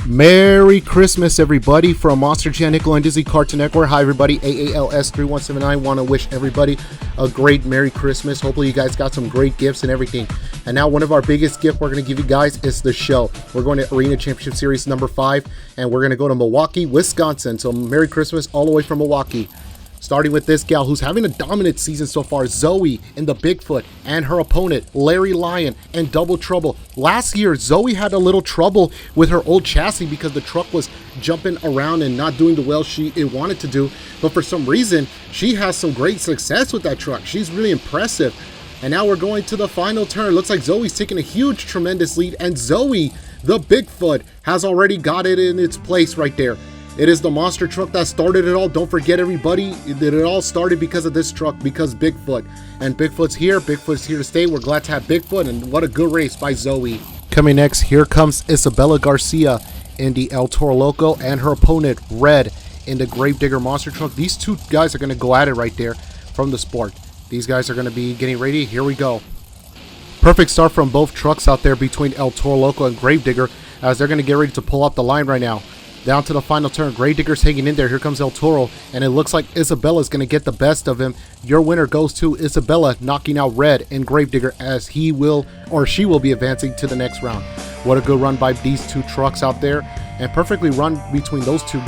Merry Christmas, everybody, from Monster Jam, nickelodeon, Cartoon Network. Hi, everybody. AALS3179. Want to wish everybody a great Merry Christmas. Hopefully, you guys got some great gifts and everything. And now, one of our biggest gifts we're going to give you guys is the show. We're going to Arena Championship Series number 5, and we're going to go to Milwaukee, Wisconsin. So, Merry Christmas all the way from Milwaukee. Starting with this gal who's having a dominant season so far, Zoe in the Bigfoot, and her opponent, Larry Lion and Double Trouble. Last year, Zoe had a little trouble with her old chassis because the truck was jumping around and not doing the well it wanted to do. But for some reason, she has some great success with that truck. She's really impressive. And now we're going to the final turn. Looks like Zoe's taking a huge, tremendous lead. And Zoe, the Bigfoot, has already got it in its place right there. It is the monster truck that started it all. Don't forget, everybody, that it all started because of this truck, because Bigfoot. And Bigfoot's here. Bigfoot's here to stay. We're glad to have Bigfoot, and what a good race by Zoe. Coming next, here comes Isabella Garcia in the El Toro Loco, and her opponent, Red, in the Gravedigger monster truck. These two guys are going to go at it right there from the sport. These guys are going to be getting ready. Here we go. Perfect start from both trucks out there between El Toro Loco and Gravedigger, as they're going to get ready to pull up the line right now. Down to the final turn. Gravedigger's hanging in there. Here comes El Toro, and it looks like Isabella's going to get the best of him. Your winner goes to Isabella, knocking out Red and Gravedigger, as he will, or she will, be advancing to the next round. What a good run by these two trucks out there, and perfectly run between those two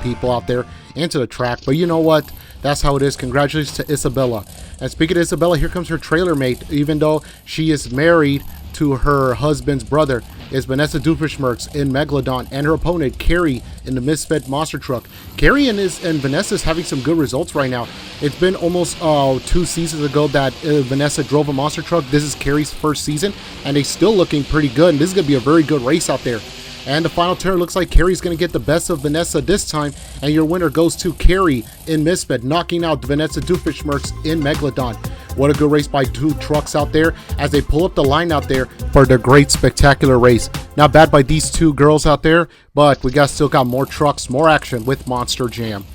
people out there into the track. But you know what? That's how it is. Congratulations to Isabella. And speaking of Isabella, here comes her trailer mate. Even though she is married to her husband's brother, is Vanessa Doofenshmirtz in Megalodon, and her opponent, Carrie, in the Misfit monster truck. Carrie and Vanessa's having some good results right now. It's been almost 2 seasons ago that Vanessa drove a monster truck. This is Carrie's first season, and they're still looking pretty good, and this is going to be a very good race out there. And the final turn looks like Carrie's going to get the best of Vanessa this time, and your winner goes to Carrie in Misfit, knocking out Vanessa Doofenshmirtz in Megalodon. What a good race by two trucks out there as they pull up the line out there for their great, spectacular race. Not bad by these two girls out there, but we still got more trucks, more action with Monster Jam.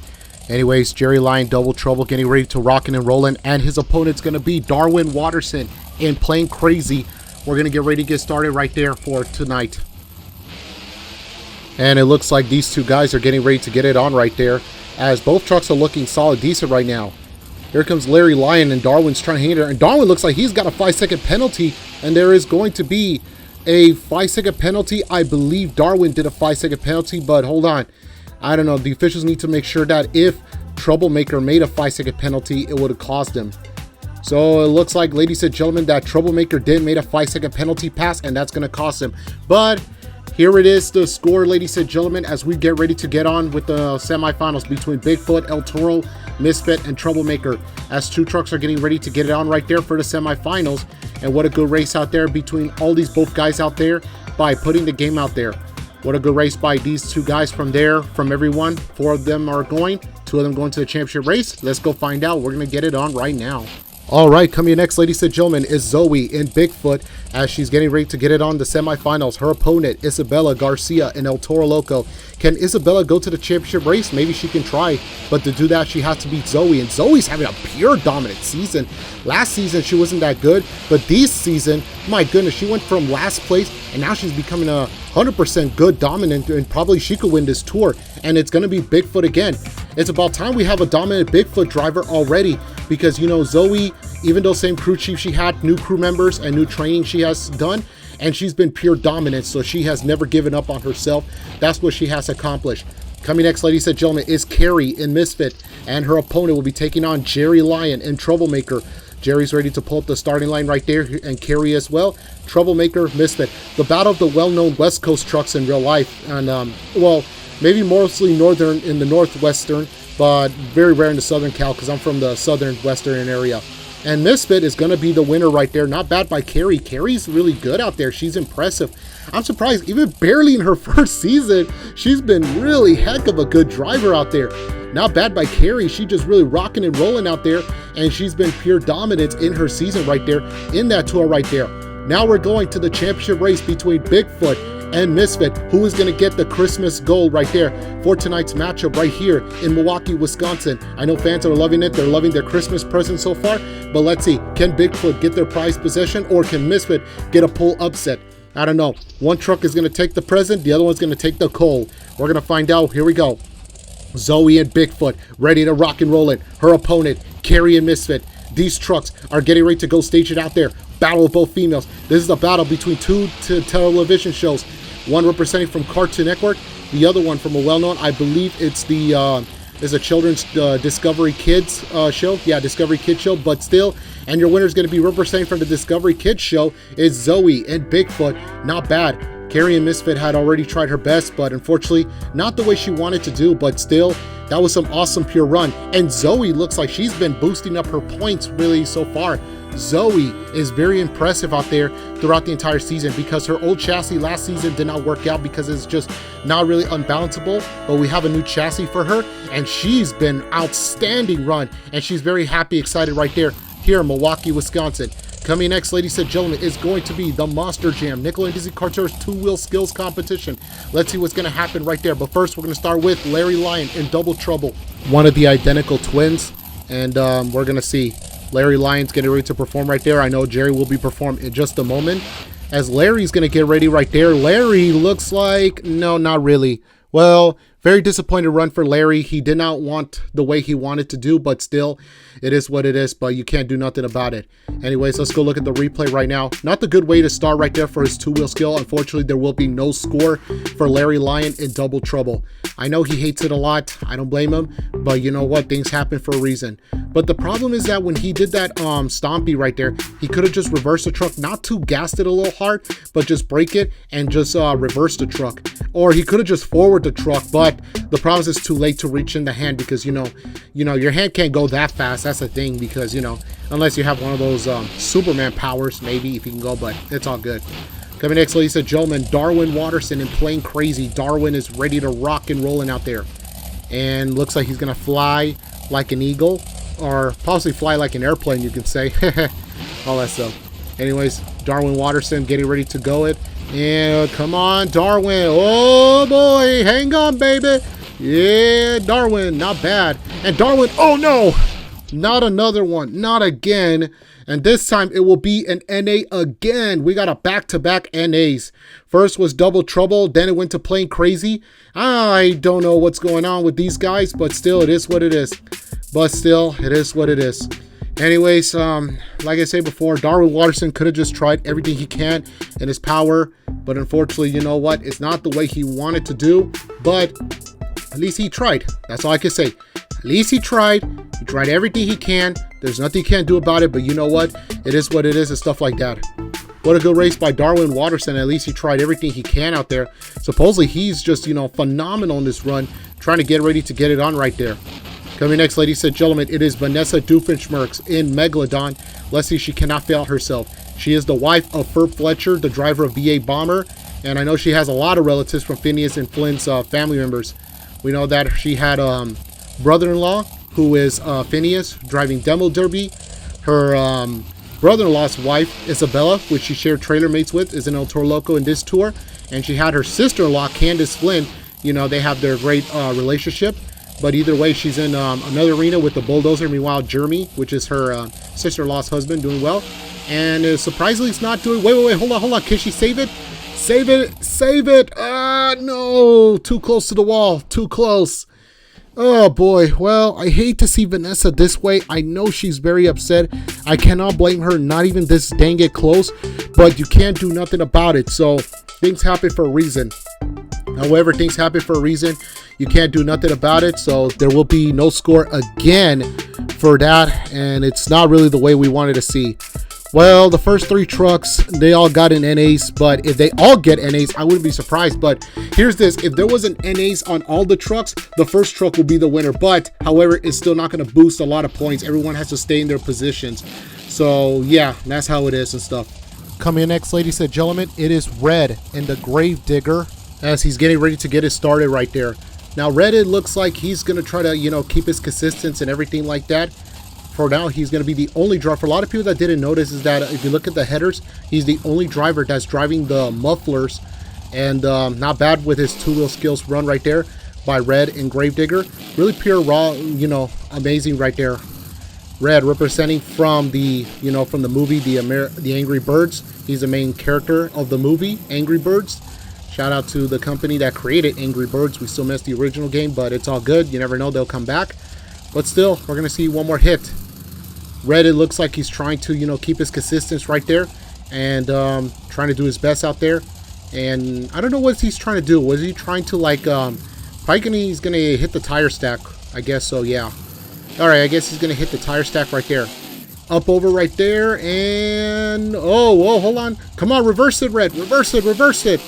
Anyways, Jerry Lion, Double Trouble, getting ready to rockin' and rollin', and his opponent's going to be Darwin Watterson in Playing Crazy. We're going to get ready to get started right there for tonight. And it looks like these two guys are getting ready to get it on right there, as both trucks are looking solid, decent right now. Here comes Larry Lion, and Darwin's trying to hang it there. And Darwin looks like he's got a 5-second penalty, and there is going to be a 5-second penalty. I believe Darwin did a 5-second penalty, but hold on. I don't know. The officials need to make sure that if Troublemaker made a 5-second penalty, it would have caused him. So it looks like, ladies and gentlemen, that Troublemaker did made a 5-second penalty pass, and that's going to cost him. But here it is, the score, ladies and gentlemen, as we get ready to get on with the semifinals between Bigfoot, El Toro, Misfit, and Troublemaker, as two trucks are getting ready to get it on right there for the semifinals. And what a good race out there between all these both guys out there by putting the game out there. What a good race by these two guys from everyone. 4 of them are going, 2 of them going to the championship race. Let's go find out. We're going to get it on right now. All right, coming next, ladies and gentlemen, is Zoe in Bigfoot, as she's getting ready to get it on the semifinals. Her opponent, Isabella Garcia in El Toro Loco. Can Isabella go to the championship race? Maybe she can try, but to do that, she has to beat Zoe, and Zoe's having a pure dominant season. Last season, she wasn't that good, but this season, my goodness, she went from last place, and now she's becoming a 100% good dominant, and probably she could win this tour, and it's going to be Bigfoot again. It's about time we have a dominant Bigfoot driver already, because, you know, Zoe, even though same crew chief she had, new crew members and new training she has done, and she's been pure dominant, so she has never given up on herself. That's what she has accomplished. Coming next, ladies and gentlemen, is Carrie in Misfit, and her opponent will be taking on Jerry Lion in Troublemaker. Jerry's ready to pull up the starting line right there, and Carrie as well. Troublemaker, Misfit. The battle of the well-known West Coast trucks in real life, and well, maybe mostly northern in the northwestern, but very rare in the southern Cal, because I'm from the southern western area. And Misfit is going to be the winner right there. Not bad by Carrie. Carrie's really good out there. She's impressive. I'm surprised, even barely in her first season, she's been really heck of a good driver out there. Not bad by Carrie. She just really rocking and rolling out there, and she's been pure dominance in her season right there, in that tour right there. Now we're going to the championship race between Bigfoot and Misfit, who is going to get the Christmas gold right there for tonight's matchup right here in Milwaukee, Wisconsin. I know fans are loving it. They're loving their Christmas present so far, but let's see. Can Bigfoot get their prized possession, or can Misfit get a pull upset? I don't know. One truck is going to take the present. The other one's going to take the coal. We're going to find out. Here we go. Zoe and Bigfoot ready to rock and roll it. Her opponent, Carrie and Misfit. These trucks are getting ready to go stage it out there. Battle of both females. This is a battle between two television shows. One representing from Cartoon Network. The other one from a well-known, I believe it's the... is a children's Discovery Kids show. Yeah, Discovery Kids show, but still. And your winner is going to be representing from the Discovery Kids show is Zoe and Bigfoot. Not bad. Carrie and Misfit had already tried her best, but unfortunately, not the way she wanted to do, but still, that was some awesome pure run. And Zoe looks like she's been boosting up her points really so far. Zoe is very impressive out there throughout the entire season because her old chassis last season did not work out because it's just not really unbalanceable, but we have a new chassis for her and she's been outstanding run and she's very happy, excited right there here in Milwaukee, Wisconsin. Coming next, ladies and gentlemen, is going to be the Monster Jam NDaC Carters two-wheel skills competition. Let's see what's going to happen right there. But first, we're going to start with Larry Lion in Double Trouble, one of the identical twins, and we're going to see Larry Lyon's getting ready to perform right there. I know Jerry will be performing in just a moment, as Larry's going to get ready right there. Larry looks like, no, not really. Well, very disappointed run for Larry. He did not want the way he wanted to do, but still, it is what it is, but you can't do nothing about it. Anyways, let's go look at the replay right now. Not the good way to start right there for his two-wheel skill. Unfortunately, there will be no score for Larry Lion in Double Trouble. I know he hates it a lot. I don't blame him, but you know what? Things happen for a reason. But the problem is that when he did that stompy right there, he could have just reversed the truck, not too gassed it a little hard, but just brake it and just reverse the truck. Or he could have just forward the truck, but the problem is it's too late to reach in the hand because, you know, your hand can't go that fast. That's the thing because, you know, unless you have one of those Superman powers, maybe if you can go, but it's all good. Coming next, ladies and gentlemen, Darwin Watterson in Plain Crazy. Darwin is ready to rock and rolling out there. And looks like he's going to fly like an eagle or possibly fly like an airplane, you can say. All that stuff. Anyways, Darwin Watterson getting ready to go it. Yeah, come on, Darwin. Oh, boy. Hang on, baby. Yeah, Darwin. Not bad. And Darwin, oh, no. Not another one. Not again. And this time it will be an NA again. We got a back-to-back NAs. First was Double Trouble. Then it went to Plain Crazy. I don't know what's going on with these guys, but still, it is what it is. But still, it is what it is. Anyways, like I said before, Darwin Watterson could have just tried everything he can in his power. But unfortunately, you know what? It's not the way he wanted to do. But at least he tried. That's all I can say. At least he tried. He tried everything he can. There's nothing he can't do about it. But you know what? It is what it is and stuff like that. What a good race by Darwin Watterson. At least he tried everything he can out there. Supposedly, he's just, you know, phenomenal in this run. Trying to get ready to get it on right there. Coming next, ladies and gentlemen, it is Vanessa Doofenshmirtz in Megalodon. Let's see, she cannot fail herself. She is the wife of Ferb Fletcher, the driver of VA Bomber. And I know she has a lot of relatives from Phineas and Flynn's family members. We know that she had brother-in-law, who is Phineas, driving Demo Derby. Her brother-in-law's wife, Isabella, which she shared trailer mates with, is in El Toro Loco in this tour. And she had her sister-in-law, Candace Flynn. You know, they have their great relationship. But either way, she's in another arena with the Bulldozer. Meanwhile, Jeremy, which is her sister-in-law's husband, doing well. And surprisingly, it's not doing... Wait, hold on. Can she save it? Save it. No. Too close to the wall. Too close. Oh, boy. Well, I hate to see Vanessa this way. I know she's very upset. I cannot blame her. Not even this dang it close. But you can't do nothing about it. So, things happen for a reason. However, things happen for a reason. You can't do nothing about it. So there will be no score again for that. And it's not really the way we wanted to see. Well, the first three trucks, they all got an NAs. But if they all get NAs, I wouldn't be surprised. But here's this. If there wasn't NAs on all the trucks, the first truck will be the winner. But, however, it's still not going to boost a lot of points. Everyone has to stay in their positions. So, yeah, that's how it is and stuff. Coming in next, ladies and gentlemen, it is Red in the Grave Digger, as he's getting ready to get it started right there. Now, Red, it looks like he's going to try to, you know, keep his consistency and everything like that. For now, he's going to be the only driver. For a lot of people that didn't notice is that if you look at the headers, he's the only driver that's driving the mufflers. And not bad with his two-wheel skills run right there by Red in Gravedigger. Really pure, raw, you know, amazing right there. Red representing from the, you know, from the movie the Angry Birds. He's the main character of the movie Angry Birds. Shout out to the company that created Angry Birds. We still missed the original game, but it's all good. You never know, they'll come back. But still, we're gonna see one more hit. Red, it looks like he's trying to, you know, keep his consistency right there, and trying to do his best out there. And I don't know what he's trying to do. Was he trying to, like, probably he's gonna hit the tire stack? I guess so, yeah. All right, I guess he's gonna hit the tire stack right there. Up over right there, and oh, whoa, hold on. Come on, reverse it, Red. Reverse it, reverse it.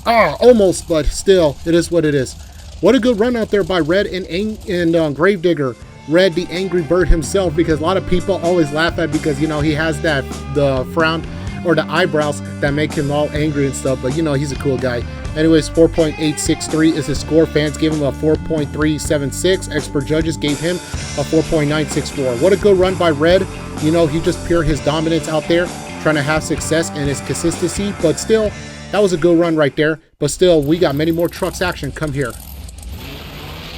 Ah, almost, but still, it is what it is. What a good run out there by Red and Gravedigger. Red, the Angry Bird himself, because a lot of people always laugh at, because, you know, he has the frown or the eyebrows that make him all angry and stuff, but, you know, he's a cool guy. Anyways, 4.863 is his score. Fans gave him a 4.376. Expert judges gave him a 4.964. What a good run by Red. You know, he just pure his dominance out there, trying to have success and his consistency, but still, that was a good run right there. But still, we got many more trucks action. Come here.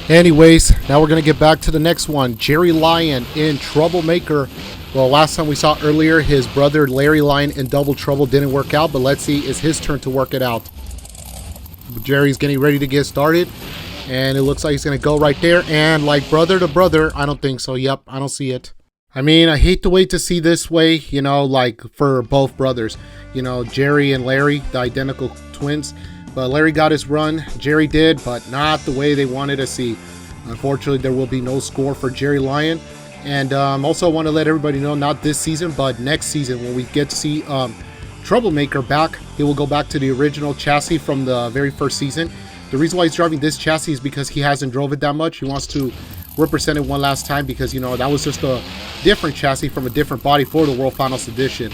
Anyways, now we're going to get back to the next one. Jerry Lyon in Troublemaker. Well, last time we saw earlier, his brother Larry Lyon in Double Trouble didn't work out, but let's see, it's his turn to work it out. Jerry's getting ready to get started, and it looks like he's going to go right there. And like brother to brother, I don't think so. Yep, I don't see it. I mean, I hate to wait to see this way, you know, like for both brothers. You know, Jerry and Larry, the identical twins. But Larry got his run, Jerry did, but not the way they wanted to see. Unfortunately, there will be no score for Jerry Lyon. And also want to let everybody know, not this season, but next season, when we get to see Troublemaker back, he will go back to the original chassis from the very first season. The reason why he's driving this chassis is because he hasn't drove it that much. He wants to represent it one last time, because, you know, that was just a different chassis from a different body for the World Finals Edition.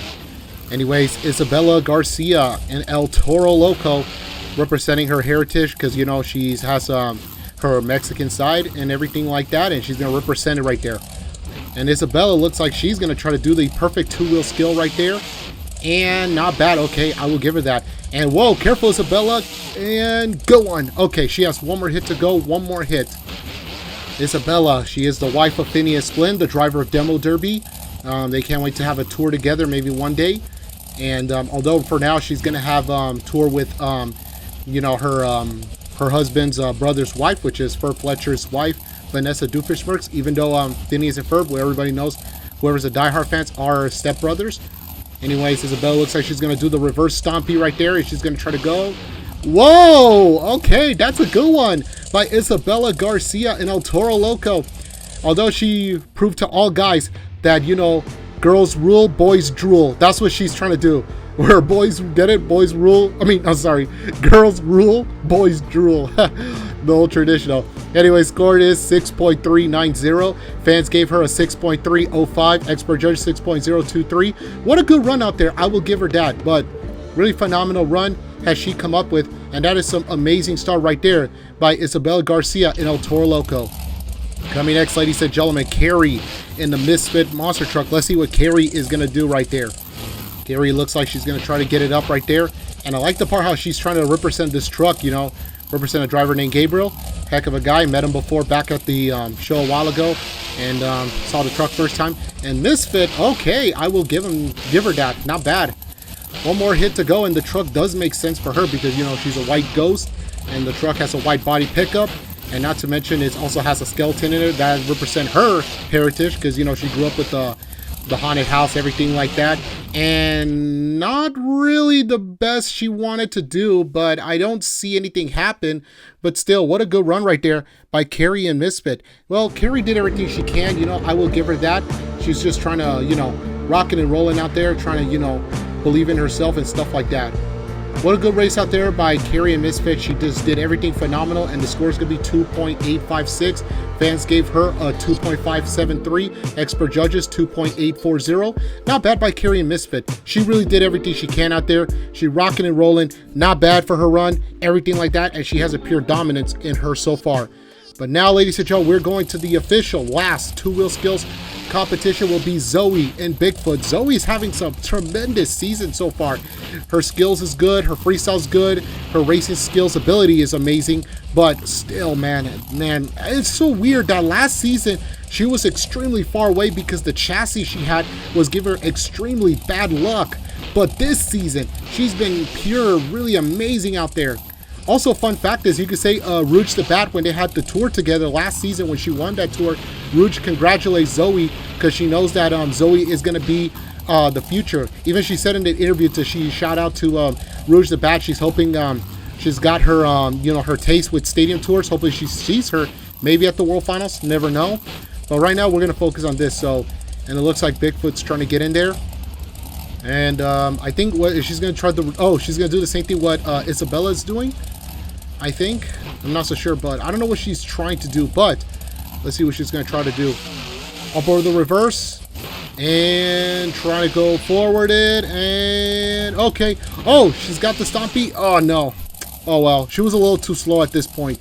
Anyways, Isabella Garcia and El Toro Loco representing her heritage, because, you know, she has her Mexican side and everything like that, and she's going to represent it right there. And Isabella looks like she's going to try to do the perfect two-wheel skill right there. And not bad. Okay, I will give her that. And whoa, careful, Isabella. And go on. Okay, she has one more hit to go. One more hit. Isabella, she is the wife of Phineas Flynn, the driver of Demo Derby. They can't wait to have a tour together, maybe one day. And although for now she's going to have tour with, you know, her husband's brother's wife, which is Ferb Fletcher's wife, Vanessa Doofenshmirtz, even though Phineas and Ferb, where everybody knows, whoever's a diehard fans, are stepbrothers. Anyways, Isabella looks like she's going to do the reverse stompy right there, and she's going to try to go. Whoa! Okay, that's a good one by Isabella Garcia and El Toro Loco. Although she proved to all guys that, you know, girls rule, boys drool. That's what she's trying to do. Where boys get it, boys rule. I mean, I'm sorry, girls rule, boys drool. The old traditional. Anyway, score is 6.390. Fans gave her a 6.305. Expert judge 6.023. What a good run out there. I will give her that. But really phenomenal run has she come up with. And that is some amazing start right there by Isabella Garcia in El Toro Loco. Coming next, ladies and gentlemen, Carrie in the Misfit Monster Truck. Let's see what Carrie is going to do right there. Carrie looks like she's going to try to get it up right there. And I like the part how she's trying to represent this truck, you know. Represent a driver named Gabriel. Heck of a guy. Met him before back at the show a while ago. And saw the truck first time. And Misfit, okay, I will give her that. Not bad. One more hit to go, and the truck does make sense for her because, you know, she's a white ghost. And the truck has a white body pickup. And not to mention, it also has a skeleton in it that represent her heritage because, you know, she grew up with the haunted house, everything like that. And not really the best she wanted to do, but I don't see anything happen. But still, what a good run right there by Carrie and Misfit. Well, Carrie did everything she can, you know, I will give her that. She's just trying to, you know, rocking and rolling out there, trying to, you know, believe in herself and stuff like that. What a good race out there by Carrie and Misfit. She just did everything phenomenal, and the score is going to be 2.856. Fans gave her a 2.573. Expert judges 2.840. Not bad by Carrie and Misfit. She really did everything she can out there. She rocking and rolling. Not bad for her run, everything like that, and she has a pure dominance in her so far. But now, ladies and gentlemen, we're going to the official last two-wheel skills competition. Will be Zoe and Bigfoot. Zoe's having some tremendous season so far. Her skills is good, her freestyle's good, her racing skills ability is amazing, but still, man, it's so weird that last season she was extremely far away because the chassis she had was giving her extremely bad luck. But this season, she's been pure, really amazing out there. Also, fun fact is, you could say Rouge the Bat, when they had the tour together last season, when she won that tour, Rouge congratulates Zoe because she knows that Zoe is going to be the future. Even she said in the interview, she shout out to Rouge the Bat. She's hoping she's got her, her taste with stadium tours. Hopefully she sees her maybe at the World Finals. Never know. But right now we're going to focus on this. So, and it looks like Bigfoot's trying to get in there. And I think what she's going to try to, she's going to do the same thing what Isabella is doing. I think. I'm not so sure, but I don't know what she's trying to do, but let's see what she's going to try to do. Up over the reverse and try to go forward it, and okay. Oh, she's got the stompy. Oh, no. Oh, well. She was a little too slow at this point.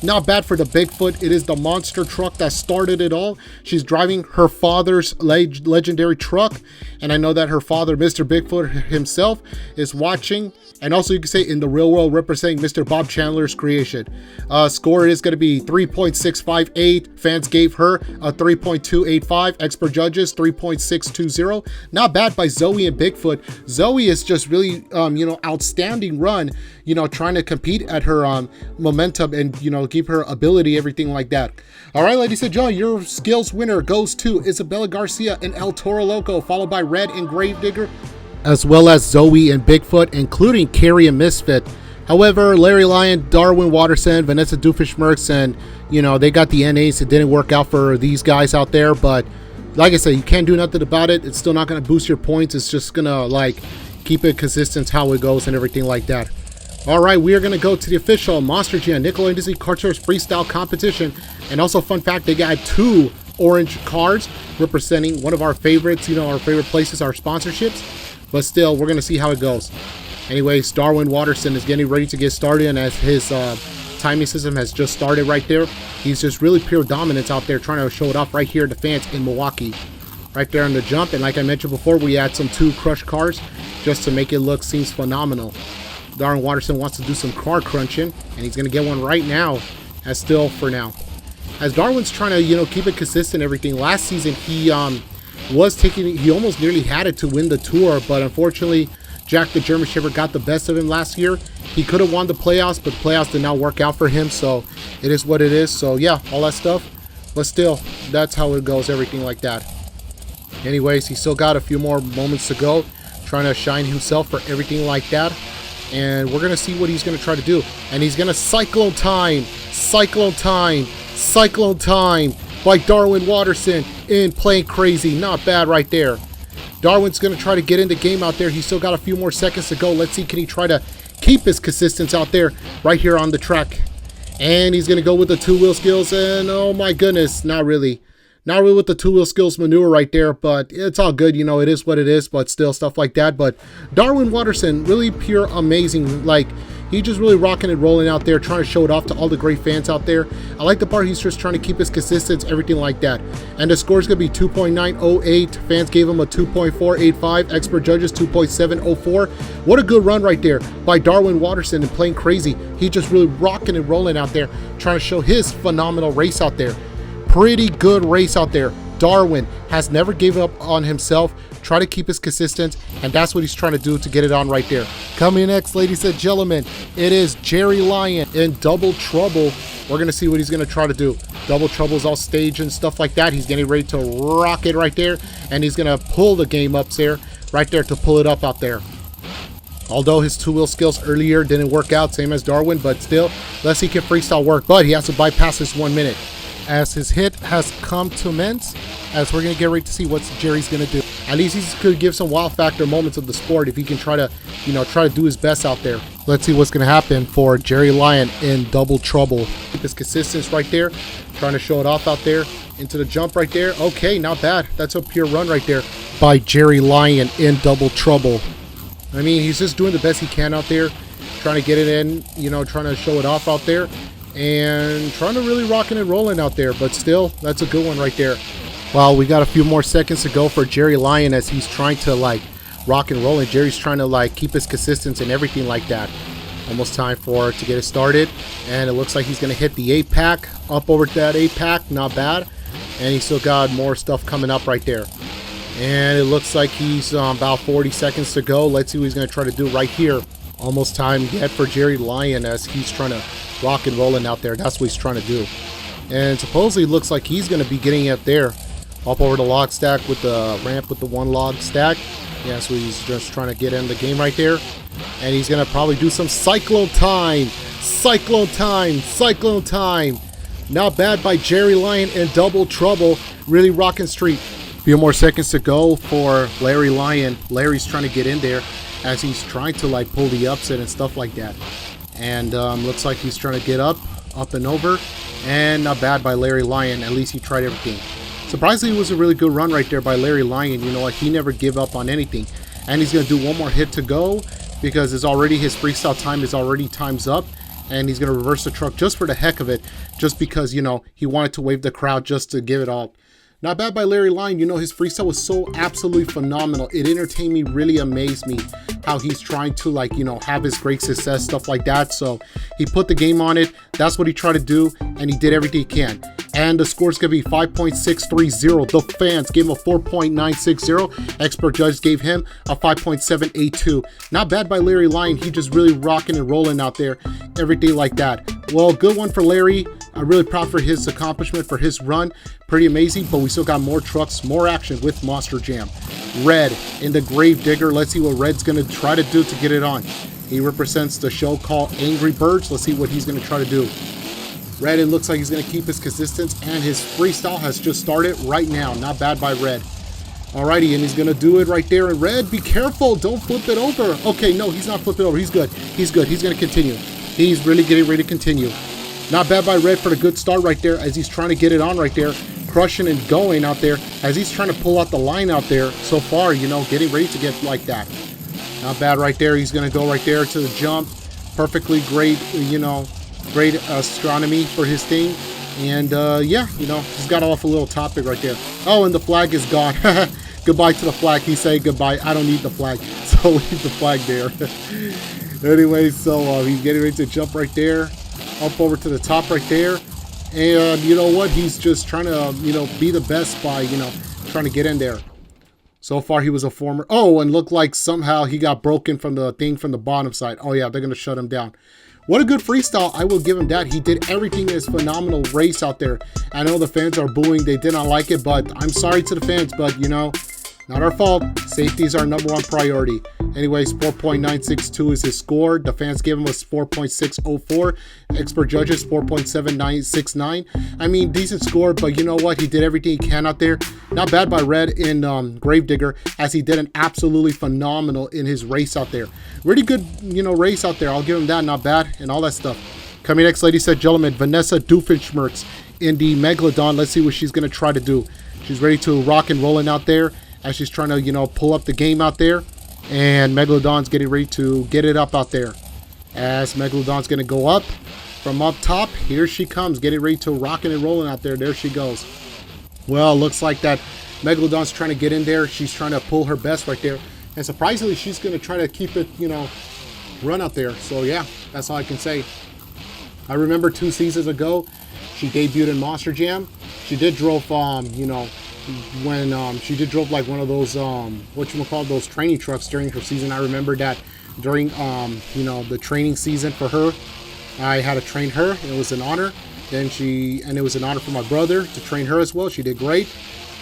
Not bad for the Bigfoot. It is the monster truck that started it all. She's driving her father's legendary truck, and I know that her father, Mr. Bigfoot himself, is watching. And also, you can say in the real world, representing Mr. Bob Chandler's creation. Score is going to be 3.658. Fans gave her a 3.285. Expert judges 3.620. Not bad by Zoe and Bigfoot. Zoe is just really, outstanding run. Trying to compete at her momentum and keep her ability, everything like that. All right, ladies and gentlemen, your skills winner goes to Isabella Garcia and El Toro Loco, followed by Red and Gravedigger, as well as Zoe and Bigfoot, including Carrie and Misfit. However, Larry Lyon, Darwin Watterson, Vanessa Doofenshmirtz, and they got the NAs. It didn't work out for these guys out there, but like I said, you can't do nothing about it. It's still not going to boost your points. It's just going to keep it consistent how it goes and everything like that. All right, we are going to go to the official Monster Jam Nickelodeon NDaC Charaters Freestyle Competition. And also, fun fact, they got 2 orange cards representing one of our favorites, our favorite places, our sponsorships. But still, we're going to see how it goes. Anyways, Darwin Watterson is getting ready to get started, and as his timing system has just started right there, he's just really pure dominance out there, trying to show it off right here to the fans in Milwaukee. Right there on the jump, and like I mentioned before, we add some 2 crush cars just to make it look seems phenomenal. Darwin Watterson wants to do some car crunching, and he's going to get one right now, as still for now. As Darwin's trying to, keep it consistent, everything. Last season, he almost nearly had it to win the tour, but unfortunately, Jack the German Shepherd got the best of him last year. He could have won the playoffs, but the playoffs did not work out for him, so it is what it is. So yeah, all that stuff, but still, that's how it goes, everything like that. Anyways, he still got a few more moments to go, trying to shine himself for everything like that. And we're going to see what he's going to try to do. And he's going to Cyclone Time by Darwin Watterson in Playing Crazy. Not bad right there. Darwin's going to try to get in the game out there. He's still got a few more seconds to go. Let's see, can he try to keep his consistency out there right here on the track. And he's going to go with the 2-wheel skills. And oh my goodness, not really. Not really with the 2-wheel skills maneuver right there, but it's all good. It is what it is, but still stuff like that. But Darwin Watterson, really pure amazing. He just really rocking and rolling out there, trying to show it off to all the great fans out there. I like the part he's just trying to keep his consistency, everything like that. And the score is going to be 2.908. Fans gave him a 2.485. Expert judges 2.704. What a good run right there by Darwin Watterson and Playing Crazy. He just really rocking and rolling out there, trying to show his phenomenal race out there. Pretty good race out there. Darwin has never given up on himself. Try to keep his consistent, and that's what he's trying to do to get it on right there. Coming next, ladies and gentlemen, it is Jerry Lyon in Double Trouble. We're going to see what he's going to try to do. Double Trouble's all staged and stuff like that. He's getting ready to rock it right there, and he's going to pull the game up there, right there to pull it up out there. Although his 2-wheel skills earlier didn't work out, same as Darwin, but still, let's see if he can freestyle work. But he has to bypass this 1 minute. As his hit has come to an end, as we're going to get ready to see what Jerry's going to do. At least he could give some wow factor moments of the sport if he can try to do his best out there. Let's see what's going to happen for Jerry Lyon in Double Trouble. Keep his consistency right there, trying to show it off out there, into the jump right there. Okay, not bad. That's a pure run right there by Jerry Lyon in Double Trouble. I mean, he's just doing the best he can out there, trying to get it in, trying to show it off out there. And trying to really rocking and rolling out there, but still, that's a good one right there. Well, we got a few more seconds to go for Jerry Lyon as he's trying to rock and roll, and Jerry's trying to keep his consistency and everything like that. Almost time to get it started, and it looks like he's going to hit the 8-pack, up over to that 8-pack, not bad. And he's still got more stuff coming up right there. And it looks like he's about 40 seconds to go. Let's see what he's going to try to do right here. Almost time yet for Jerry Lion as he's trying to rock and rolling out there. That's what he's trying to do. And supposedly looks like he's going to be getting it there. Up over the log stack with the ramp with the one log stack. Yeah, so he's just trying to get in the game right there. And he's going to probably do some cyclone time. Cyclone time. Cyclone time. Not bad by Jerry Lion and Double Trouble. Really rocking street. Few more seconds to go for Larry Lion. Larry's trying to get in there as he's trying to like pull the upset and stuff like that. And looks like he's trying to get up and over. And not bad by Larry Lion. At least he tried everything. Surprisingly, it was a really good run right there by Larry Lion. You know, like he never give up on anything. And he's going to do one more hit to go because it's already his freestyle time is already time's up. And he's going to reverse the truck just for the heck of it. Just because, you know, he wanted to wave the crowd just to give it all. Not bad by Larry Lion. You know, his freestyle was so absolutely phenomenal. It entertained me, really amazed me how he's trying to, like, you know, have his great success, stuff like that. So he put the game on it. That's what he tried to do, and he did everything he can. And the score's going to be 5.630. The fans gave him a 4.960. Expert judges gave him a 5.782. Not bad by Larry Lion. He just really rocking and rolling out there every day like that. Well, good one for Larry. I'm really proud for his accomplishment, for his run. Pretty amazing, but we still got more trucks, more action with Monster Jam. Red in the Grave Digger. Let's see what Red's going to try to do to get it on. He represents the show called Angry Birds. Let's see what he's going to try to do. Red, it looks like he's going to keep his consistency, and his freestyle has just started right now. Not bad by Red. Alrighty, and he's going to do it right there. And Red, be careful. Don't flip it over. Okay, no, he's not flipping over. He's good. He's good. He's going to continue. He's really getting ready to continue. Not bad by Red for the good start right there as he's trying to get it on right there. Crushing and going out there as he's trying to pull out the line out there so far, you know, getting ready to get like that. Not bad right there. He's going to go right there to the jump. Perfectly great, you know, great astronomy for his thing. And yeah, you know, he's got off a little topic right there. Oh, and the flag is gone. Goodbye to the flag. He said goodbye. I don't need the flag. So leave the flag there. Anyway, so he's getting ready to jump right there. Up over to the top right there. And you know what? He's just trying to, you know, be the best by, you know, trying to get in there. So far, he was a former. Oh, and looked like somehow he got broken from the thing from the bottom side. Oh, yeah, they're going to shut him down. What a good freestyle. I will give him that. He did everything in his phenomenal race out there. I know the fans are booing. They did not like it, but I'm sorry to the fans, but, you know, not our fault. Safety is our #1 priority. Anyways, 4.962 is his score. The fans gave him a 4.604. Expert judges, 4.7969. I mean, decent score, but you know what? He did everything he can out there. Not bad by Red in Gravedigger, as he did an absolutely phenomenal in his race out there. Really good, you know, race out there. I'll give him that. Not bad, and all that stuff. Coming next, ladies and gentlemen, Vanessa Doofenshmirtz in the Megalodon. Let's see what she's going to try to do. She's ready to rock and rolling out there as she's trying to, you know, pull up the game out there. And Megalodon's getting ready to get it up out there. As Megalodon's going to go up from up top. Here she comes, getting ready to rocking and rolling out there. There she goes. Well, looks like that Megalodon's trying to get in there. She's trying to pull her best right there. And surprisingly, she's going to try to keep it, you know, run out there. So, yeah, that's all I can say. I remember 2 seasons ago, she debuted in Monster Jam. She did drove, you know, when she did drove like one of those whatchamacallit, those training trucks during her season. I remember that during you know, the training season for her, I had to train her. It was an honor. And it was an honor for my brother to train her as well. She did great.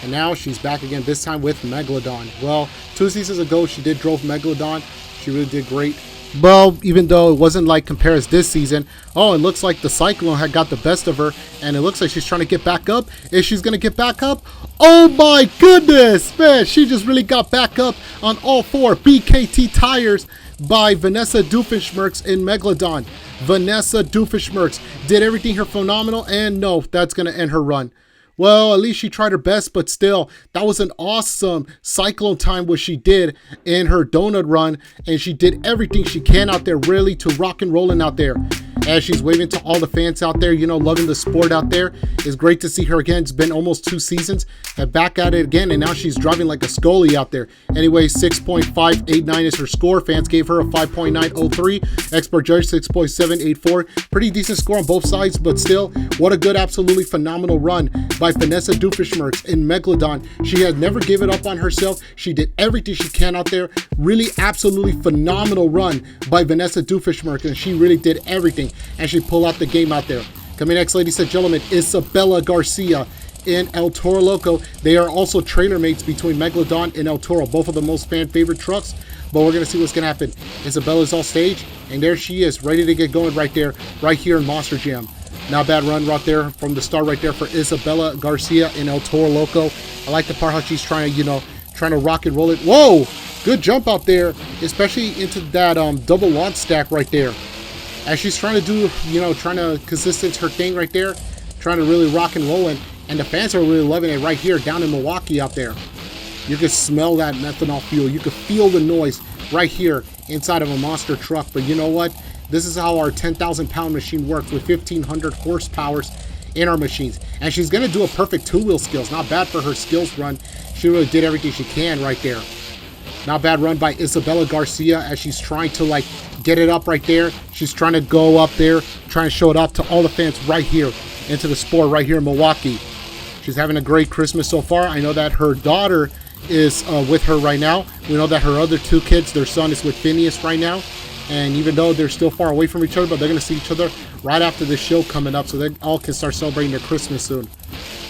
And now she's back again, this time with Megalodon. Well, 2 seasons ago she did drove Megalodon. She really did great. Well, even though it wasn't like compares this season. Oh, it looks like the Cyclone had got the best of her. And it looks like she's trying to get back up. Is she's going to get back up? Oh my goodness, man. She just really got back up on all 4 BKT tires by Vanessa Doofenshmirtz in Megalodon. Vanessa Doofenshmirtz did everything her phenomenal. And no, that's going to end her run. Well, at least she tried her best, but still, that was an awesome Cyclone time what she did in her donut run, and she did everything she can out there really to rock and rolling out there. as she's waving to all the fans out there, you know, loving the sport out there. It's great to see her again. It's been almost 2 seasons and back at it again, and now she's driving like a Scully out there. Anyway, 6.589 is her score. Fans gave her a 5.903. Expert judge 6.784. Pretty decent score on both sides, but still, what a good, absolutely phenomenal run by Vanessa Doofenshmirtz in Megalodon. She has never given up on herself. She did everything she can out there. Really, absolutely phenomenal run by Vanessa Doofenshmirtz, and she really did everything, and she pulled out the game out there. Coming next, ladies and gentlemen, Isabella Garcia in El Toro Loco. They are also trailer mates between Megalodon and El Toro, both of the most fan favorite trucks, but we're going to see what's going to happen. Isabella's off stage, and there she is, ready to get going right there, right here in Monster Jam. Not a bad run right there from the start right there for Isabella Garcia in El Toro Loco. I like the part how she's trying to, you know, trying to rock and roll it. Whoa! Good jump out there, especially into that double launch stack right there. As she's trying to do, you know, trying to consistent her thing right there, trying to really rock and roll it. And the fans are really loving it right here down in Milwaukee out there. You can smell that methanol fuel. You can feel the noise right here inside of a monster truck. But you know what? This is how our 10,000-pound machine works with 1,500 horsepower in our machines. And she's going to do a perfect two-wheel skills. Not bad for her skills run. She really did everything she can right there. Not bad run by Isabella Garcia as she's trying to, like, get it up right there. She's trying to go up there, trying to show it off to all the fans right here into the sport right here in Milwaukee. She's having a great Christmas so far. I know that her daughter is with her right now. We know that her other 2 kids, their son is with Phineas right now. And even though they're still far away from each other, but they're going to see each other right after this show coming up, so they all can start celebrating their Christmas soon.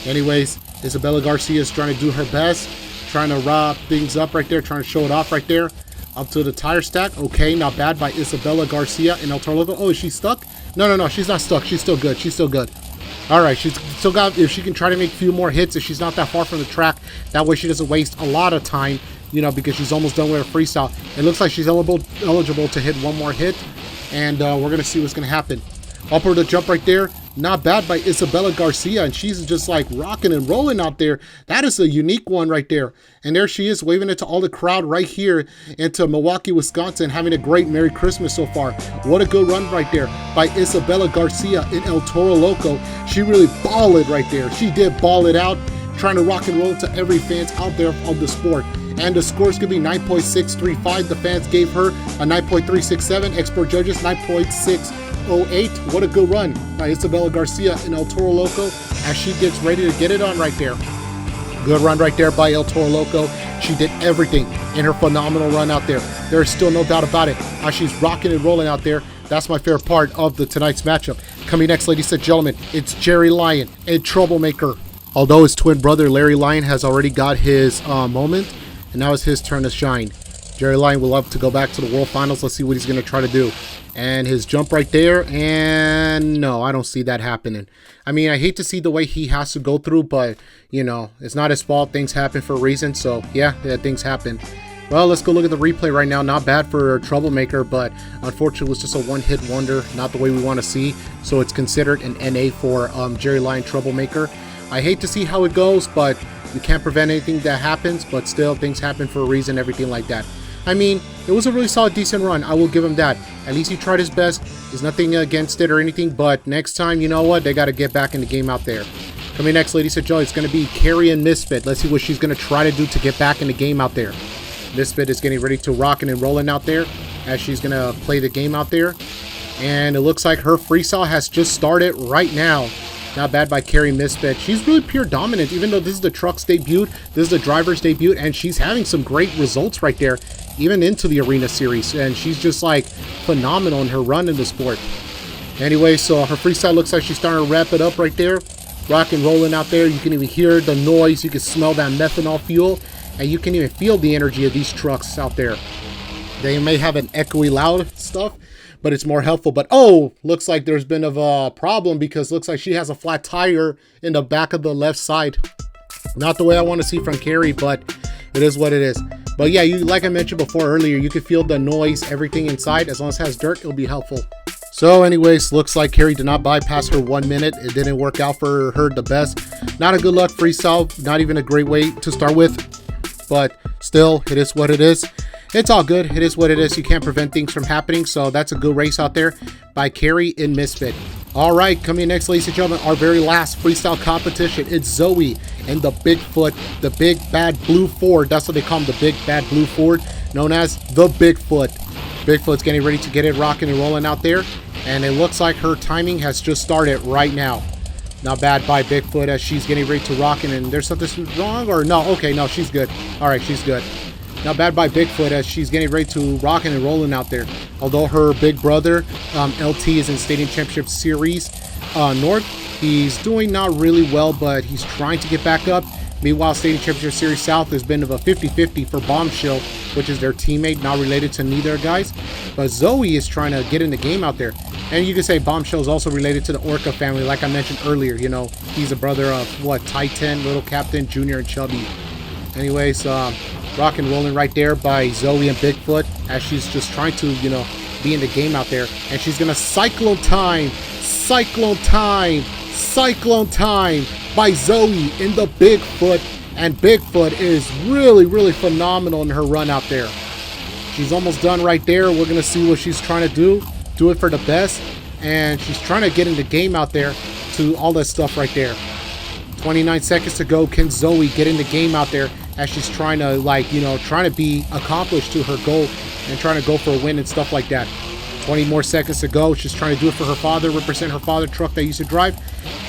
Anyways, Isabella Garcia is trying to do her best, trying to wrap things up right there, trying to show it off right there. Up to the tire stack. Okay, not bad by Isabella Garcia in El Toro Loco. Oh, is she stuck? No, she's not stuck. She's still good. She's still good. All right, she's still got, if she can try to make a few more hits, if she's not that far from the track, that way she doesn't waste a lot of time, you know, because she's almost done with her freestyle. It looks like she's eligible to hit one more hit, and we're going to see what's going to happen. Upper the jump right there. Not bad by Isabella Garcia, and she's just like rocking and rolling out there. That is a unique one right there. And there she is, waving it to all the crowd right here into Milwaukee, Wisconsin, having a great Merry Christmas so far. What a good run right there by Isabella Garcia in El Toro Loco. She really balled it right there. She did ball it out, trying to rock and roll to every fans out there of the sport. And the scores could be 9.635. The fans gave her a 9.367. Expert judges 9.608. What a good run by Isabella Garcia in El Toro Loco as she gets ready to get it on right there. Good run right there by El Toro Loco. She did everything in her phenomenal run out there. There is still no doubt about it. How she's rocking and rolling out there. That's my favorite part of tonight's matchup. Coming next, ladies and gentlemen, it's Jerry Lyon, a troublemaker. Although his twin brother Larry Lyon has already got his moment, and now it's his turn to shine. Jerry Lyon will love to go back to the World Finals. Let's see what he's going to try to do. And his jump right there, and no, I don't see that happening. I mean, I hate to see the way he has to go through, but, you know, it's not his fault. Things happen for a reason, so yeah, things happen. Well, let's go look at the replay right now. Not bad for a troublemaker, but unfortunately it was just a one-hit wonder, not the way we want to see. So it's considered an NA for Jerry Lyon troublemaker. I hate to see how it goes, but you can't prevent anything that happens, but still, things happen for a reason, everything like that. I mean, it was a really solid, decent run. I will give him that. At least he tried his best. There's nothing against it or anything, but next time, you know what? They got to get back in the game out there. Coming next, ladies and gentlemen, it's going to be Carrie and Misfit. Let's see what she's going to try to do to get back in the game out there. Misfit is getting ready to rocking and rolling out there as she's going to play the game out there. And it looks like her freestyle has just started right now. Not bad by Carrie Misfit. She's really pure dominant, even though this is the truck's debut, this is the driver's debut, and she's having some great results right there, even into the arena series. And she's just like phenomenal in her run in the sport. Anyway, so her freestyle looks like she's starting to wrap it up right there. Rock and rolling out there. You can even hear the noise. You can smell that methanol fuel. And you can even feel the energy of these trucks out there. They may have an echoey loud stuff, but it's more helpful. But oh, looks like there's been a problem because looks like she has a flat tire in the back of the left side. Not the way I want to see from Carrie, but it is what it is. But yeah, like I mentioned before earlier, you can feel the noise, everything inside. As long as it has dirt, it'll be helpful. So anyways, looks like Carrie did not bypass her 1 minute. It didn't work out for her the best. Not a good luck freestyle, not even a great way to start with. But still, it is what it is. it's all good. It is what it is. You can't prevent things from happening. So that's a good race out there by Carrie in Misfit. All right, coming in next, ladies and gentlemen, our very last freestyle competition. It's Zoe and the Bigfoot, the big bad blue Ford. That's what they call him, the big bad blue Ford, known as the Bigfoot. Bigfoot's getting ready to get it rocking and rolling out there. And it looks like her timing has just started right now. Not bad by Bigfoot as she's getting ready to rock and there's something wrong or no? Okay, no, she's good. All right, she's good. Not bad by Bigfoot as she's getting ready to rocking and rolling out there. Although her big brother, LT, is in Stadium Championship Series North. He's doing not really well, but he's trying to get back up. Meanwhile, Stadium Championship Series South has been of a 50-50 for Bombshell, which is their teammate, not related to neither guys. But Zoe is trying to get in the game out there. And you can say Bombshell is also related to the Orca family, like I mentioned earlier. You know, he's a brother of, what, Titan, Little Captain, Junior, and Chubby. Anyways, rock and rolling right there by Zoe and Bigfoot as she's just trying to, you know, be in the game out there. And she's going to Cyclone Time by Zoe in the Bigfoot. And Bigfoot is really, really phenomenal in her run out there. She's almost done right there. We're going to see what she's trying to do. Do it for the best. And she's trying to get in the game out there to all that stuff right there. 29 seconds to go. Can Zoe get in the game out there as she's trying to, like, you know, trying to be accomplished to her goal and trying to go for a win and stuff like that. 20 more seconds to go. She's trying to do it for her father, represent her father truck that he used to drive.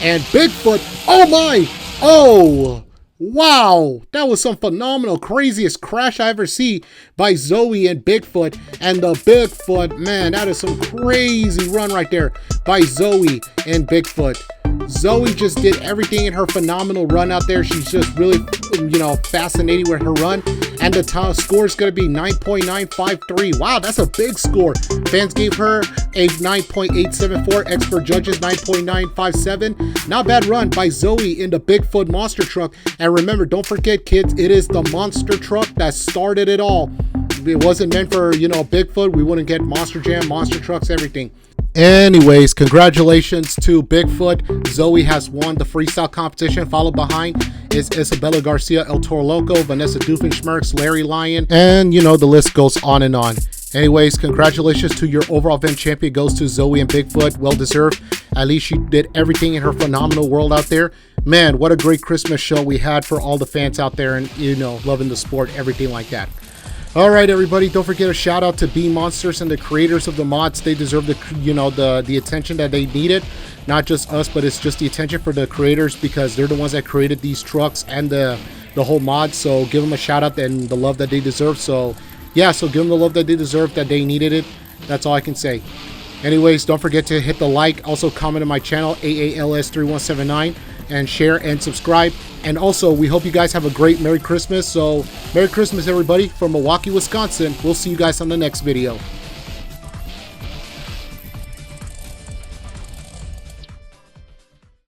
And Bigfoot, oh my, oh, wow, that was some phenomenal, craziest crash I ever see by Zoe and Bigfoot. And the Bigfoot, man, that is some crazy run right there by Zoe and Bigfoot. Zoe just did everything in her phenomenal run out there. She's just really, you know, fascinating with her run. And the top score is going to be 9.953. Wow, that's a big score. Fans gave her a 9.874. Expert judges 9.957. Not bad run by Zoe in the Bigfoot monster truck. And remember, don't forget, kids, it is the monster truck that started it all. If it wasn't meant for, you know, Bigfoot, we wouldn't get Monster Jam, monster trucks, everything. Anyways, congratulations to Bigfoot. Zoe has won the freestyle competition. Followed behind is Isabella Garcia, El Toro Loco, Vanessa Doofenshmirtz, Larry Lyon, and you know, the list goes on and on. Anyways, congratulations to your overall event champion goes to Zoe and Bigfoot. Well deserved. At least she did everything in her phenomenal world out there. Man, what a great Christmas show we had for all the fans out there and, you know, loving the sport, everything like that. All right, everybody, don't forget a shout out to Beammonsters and the creators of the mods. They deserve the, you know, the attention that they needed. Not just us, but it's just the attention for the creators because they're the ones that created these trucks and the whole mod. So give them a shout out and the love that they deserve. So yeah, so give them the love that they deserve, that they needed it. That's all I can say. Anyways, don't forget to hit the like, also comment on my channel, AALS3179, and share and subscribe. And also, we hope you guys have a great Merry Christmas. So, Merry Christmas, everybody, from Milwaukee, Wisconsin. We'll see you guys on the next video.